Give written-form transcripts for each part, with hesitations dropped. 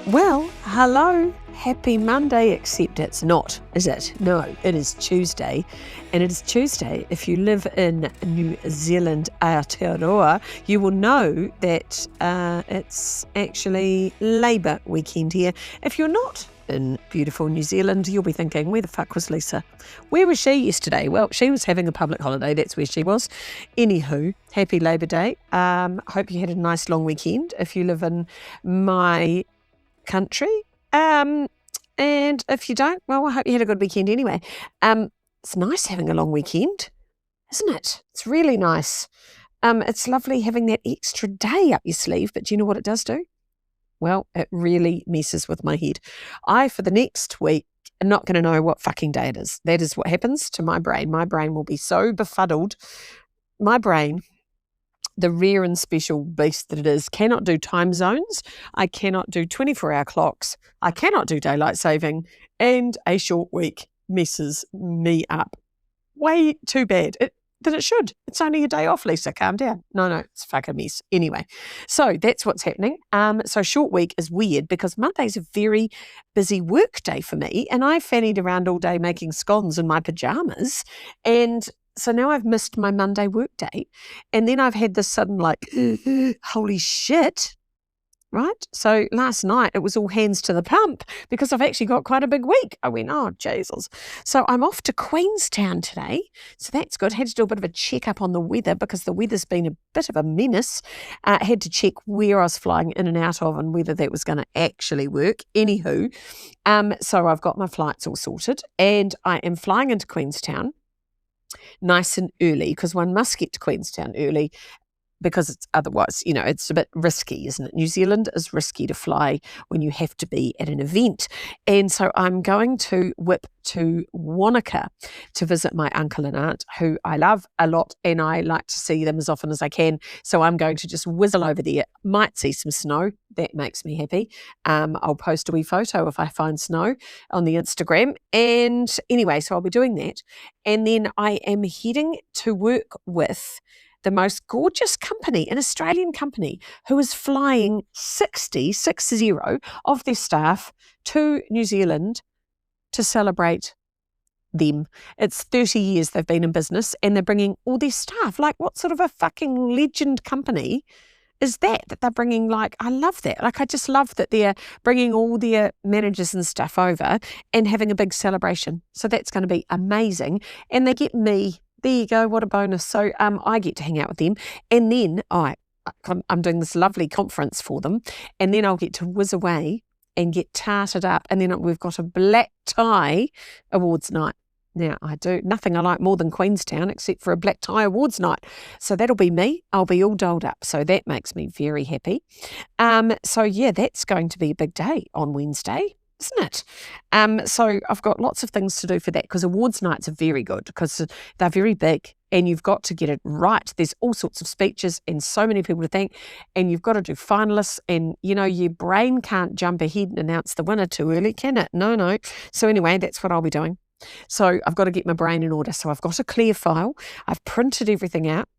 Well, hello, happy Monday, except it's not, is it? No, it is Tuesday. And it is Tuesday. If you live in New Zealand, Aotearoa, you will know that it's actually Labour weekend here. If you're not in beautiful New Zealand, you'll be thinking, where the fuck was Lisa? Where was she yesterday? Well, she was having a public holiday. That's where she was. Anywho, happy Labour Day. Hope you had a nice long weekend. If you live in my country. And if you don't, well, I hope you had a good weekend anyway. It's nice having a long weekend, isn't it? It's really nice. It's lovely having that extra day up your sleeve, but do you know what it does do? Well, it really messes with my head. For the next week, am not going to know what fucking day it is. That is what happens to my brain. My brain will be so befuddled. My brain, the rare and special beast that it is, cannot do time zones. I cannot do 24-hour clocks. I cannot do daylight saving. And a short week messes me up. Way too bad. That it should. It's only a day off, Lisa. Calm down. No, it's a fucking mess. Anyway, so that's what's happening. So short week is weird because Monday's a very busy work day for me. And I fannied around all day making scones in my pajamas. And so now I've missed my Monday work day, and then I've had this sudden holy shit, right? So last night it was all hands to the pump because I've actually got quite a big week. I went, oh, Jesus. So I'm off to Queenstown today. So that's good. Had to do a bit of a check-up on the weather because the weather's been a bit of a menace. Had to check where I was flying in and out of and whether that was going to actually work. Anywho, so I've got my flights all sorted and I am flying into Queenstown nice and early because one must get to Queenstown early because it's otherwise, it's a bit risky, isn't it? New Zealand is risky to fly when you have to be at an event. And so I'm going to whip to Wanaka to visit my uncle and aunt, who I love a lot, and I like to see them as often as I can. So I'm going to just whizzle over there. Might see some snow. That makes me happy. I'll post a wee photo if I find snow on the Instagram. And anyway, so I'll be doing that. And then I am heading to work with the most gorgeous company, an Australian company, who is flying 60 of their staff to New Zealand to celebrate them. It's 30 years they've been in business and they're bringing all their staff. Like, what sort of a fucking legend company is that they're bringing? I love that. I just love that they're bringing all their managers and stuff over and having a big celebration. So that's going to be amazing. And they get me. There you go. What a bonus. So I get to hang out with them. And then I'm doing this lovely conference for them. And then I'll get to whiz away and get tarted up. And then we've got a black tie awards night. Now, I do nothing I like more than Queenstown except for a black tie awards night. So that'll be me. I'll be all dolled up. So that makes me very happy. So yeah, that's going to be a big day on Wednesday, isn't it? So I've got lots of things to do for that because awards nights are very good because they're very big and you've got to get it right. There's all sorts of speeches and so many people to thank, and you've got to do finalists, and your brain can't jump ahead and announce the winner too early, can it? No. So anyway, that's what I'll be doing. So I've got to get my brain in order. So I've got a clear file. I've printed everything out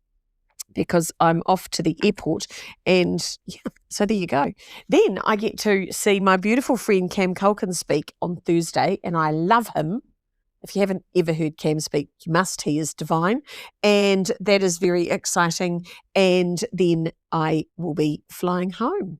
because I'm off to the airport, and yeah, so there you go. Then I get to see my beautiful friend Cam Culkin speak on Thursday, and I love him. If you haven't ever heard Cam speak, you must. He is divine, and that is very exciting. And then I will be flying home.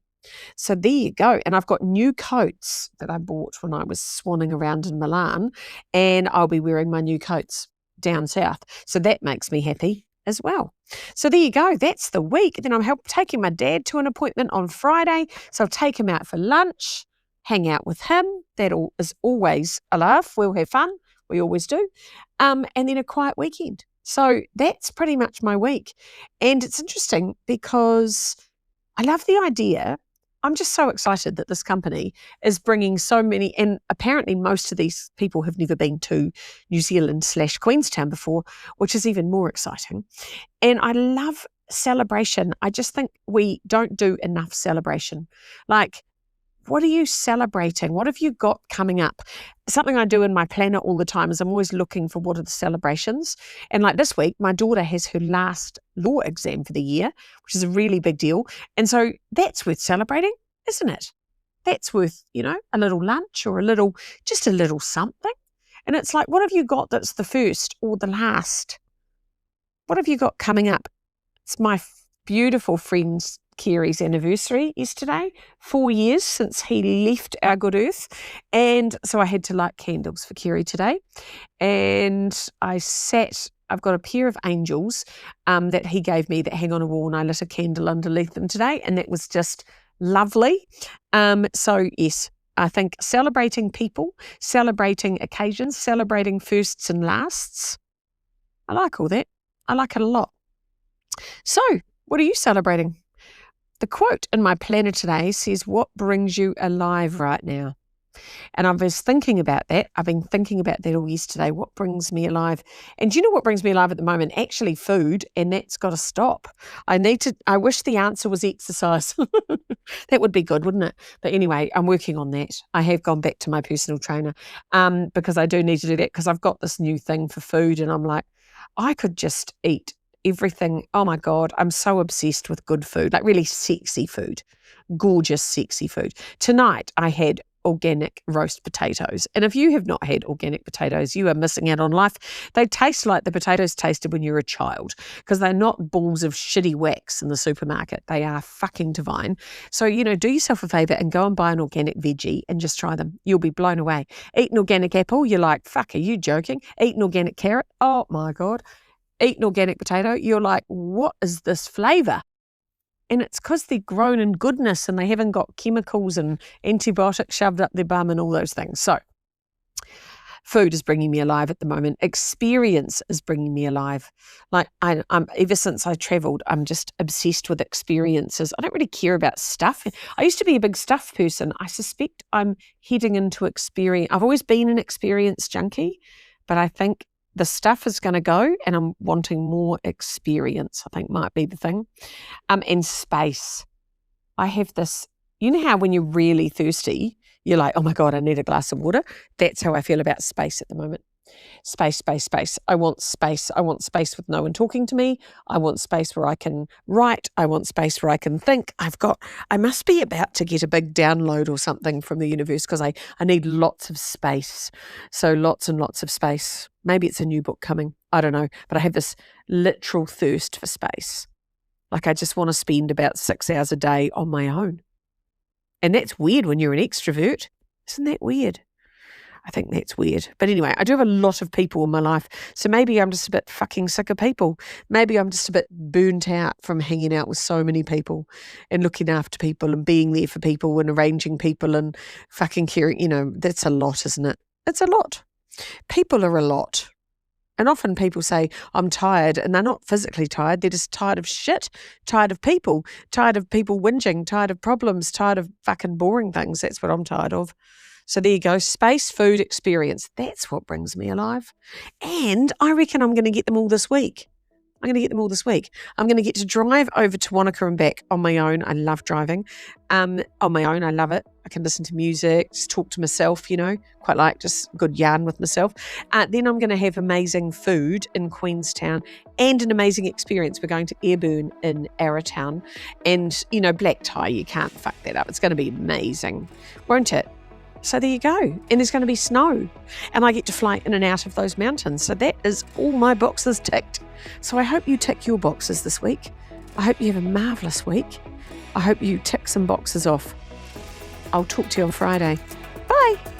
So there you go. And I've got new coats that I bought when I was swanning around in Milan, and I'll be wearing my new coats down south. So that makes me happy as well. So there you go. That's the week. Then I'm taking my dad to an appointment on Friday. So I'll take him out for lunch, hang out with him. That is always a laugh. We'll have fun. We always do. And then a quiet weekend. So that's pretty much my week. And it's interesting because I love the idea. I'm just so excited that this company is bringing so many, and apparently most of these people have never been to New Zealand/Queenstown before, which is even more exciting. And I love celebration. I just think we don't do enough celebration. What are you celebrating? What have you got coming up? Something I do in my planner all the time is I'm always looking for what are the celebrations. And this week, my daughter has her last law exam for the year, which is a really big deal. And so that's worth celebrating, isn't it? That's worth, a little lunch or just a little something. And it's like, what have you got that's the first or the last? What have you got coming up? It's my beautiful friend's Kerry's anniversary yesterday, 4 years since he left our good earth. And so I had to light candles for Kerry today. And I've got a pair of angels that he gave me that hang on a wall, and I lit a candle underneath them today. And that was just lovely. So yes, I think celebrating people, celebrating occasions, celebrating firsts and lasts. I like all that. I like it a lot. So what are you celebrating? The quote in my planner today says, what brings you alive right now? And I was thinking about that. I've been thinking about that all yesterday. What brings me alive? And do you know what brings me alive at the moment? Actually food, and that's got to stop. I wish the answer was exercise. That would be good, wouldn't it? But anyway, I'm working on that. I have gone back to my personal trainer because I do need to do that because I've got this new thing for food and I'm like, I could just eat everything. Oh my God, I'm so obsessed with good food, like really sexy food, gorgeous, sexy food. Tonight I had organic roast potatoes. And if you have not had organic potatoes, you are missing out on life. They taste like the potatoes tasted when you were a child because they're not balls of shitty wax in the supermarket. They are fucking divine. So, do yourself a favour and go and buy an organic veggie and just try them. You'll be blown away. Eat an organic apple, you're like, fuck, are you joking? Eat an organic carrot, oh my God. Eat an organic potato, you're like, what is this flavour? And it's because they're grown in goodness and they haven't got chemicals and antibiotics shoved up their bum and all those things. So food is bringing me alive at the moment. Experience is bringing me alive. Like I'm ever since I travelled, I'm just obsessed with experiences. I don't really care about stuff. I used to be a big stuff person. I suspect I'm heading into experience. I've always been an experience junkie, but I think the stuff is going to go and I'm wanting more experience, I think might be the thing. And space. I have this, you know how when you're really thirsty, you're like, oh my God, I need a glass of water. That's how I feel about space at the moment. Space, space, space. I want space. I want space with no one talking to me. I want space where I can write. I want space where I can think. I must be about to get a big download or something from the universe because I need lots of space. So lots and lots of space. Maybe it's a new book coming. I don't know. But I have this literal thirst for space. Like I just want to spend about 6 hours a day on my own. And that's weird when you're an extrovert. Isn't that weird? I think that's weird. But anyway, I do have a lot of people in my life. So maybe I'm just a bit fucking sick of people. Maybe I'm just a bit burnt out from hanging out with so many people and looking after people and being there for people and arranging people and fucking caring. That's a lot, isn't it? It's a lot. People are a lot. And often people say, I'm tired, and they're not physically tired. They're just tired of shit, tired of people whinging, tired of problems, tired of fucking boring things. That's what I'm tired of. So there you go, space, food, experience. That's what brings me alive. And I reckon I'm going to get them all this week. I'm going to get to drive over to Wanaka and back on my own. I love driving. On my own, I love it. I can listen to music, just talk to myself, quite like just good yarn with myself. Then I'm going to have amazing food in Queenstown and an amazing experience. We're going to Airburn in Arrowtown. And, black tie, you can't fuck that up. It's going to be amazing, won't it? So there you go. And there's going to be snow. And I get to fly in and out of those mountains. So that is all my boxes ticked. So I hope you tick your boxes this week. I hope you have a marvellous week. I hope you tick some boxes off. I'll talk to you on Friday. Bye.